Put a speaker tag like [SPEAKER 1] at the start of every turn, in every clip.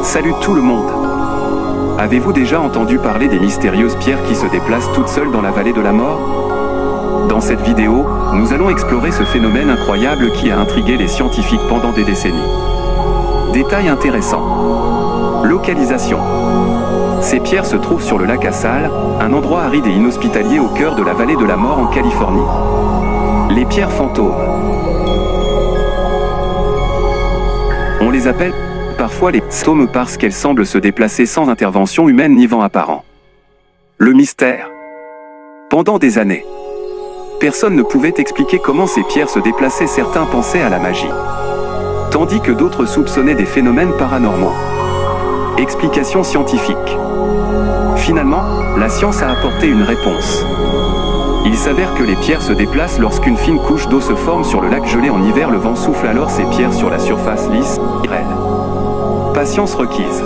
[SPEAKER 1] Salut tout le monde! Avez-vous déjà entendu parler des mystérieuses pierres qui se déplacent toutes seules dans la vallée de la mort? Dans cette vidéo, nous allons explorer ce phénomène incroyable qui a intrigué les scientifiques pendant des décennies. Détail intéressant. Localisation. Ces pierres se trouvent sur le lac Assal, un endroit aride et inhospitalier au cœur de la vallée de la mort en Californie. Les pierres fantômes. On les appelle parfois les fantômes parce qu'elles semblent se déplacer sans intervention humaine ni vent apparent. Le mystère. Pendant des années, personne ne pouvait expliquer comment ces pierres se déplaçaient. Certains pensaient à la magie, tandis que d'autres soupçonnaient des phénomènes paranormaux. Explication scientifique. Finalement, la science a apporté une réponse. Il s'avère que les pierres se déplacent lorsqu'une fine couche d'eau se forme sur le lac gelé en hiver. Le vent souffle alors ces pierres sur la surface lisse, irréelle. Patience requise.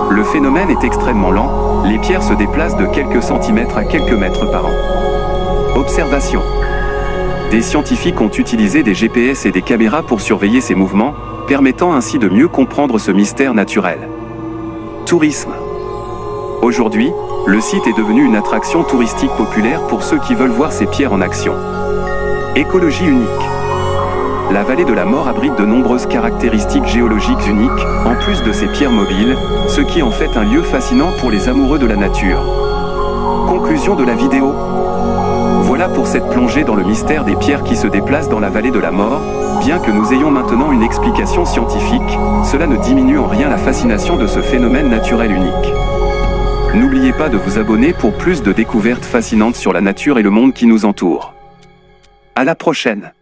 [SPEAKER 1] Le phénomène est extrêmement lent, les pierres se déplacent de quelques centimètres à quelques mètres par an. Observation. Des scientifiques ont utilisé des GPS et des caméras pour surveiller ces mouvements, permettant ainsi de mieux comprendre ce mystère naturel. Tourisme. Aujourd'hui, le site est devenu une attraction touristique populaire pour ceux qui veulent voir ces pierres en action. Écologie unique. La vallée de la mort abrite de nombreuses caractéristiques géologiques uniques, en plus de ces pierres mobiles, ce qui en fait un lieu fascinant pour les amoureux de la nature. Conclusion de la vidéo. Voilà pour cette plongée dans le mystère des pierres qui se déplacent dans la vallée de la mort. Bien que nous ayons maintenant une explication scientifique, cela ne diminue en rien la fascination de ce phénomène naturel unique. N'oubliez pas de vous abonner pour plus de découvertes fascinantes sur la nature et le monde qui nous entoure. À la prochaine!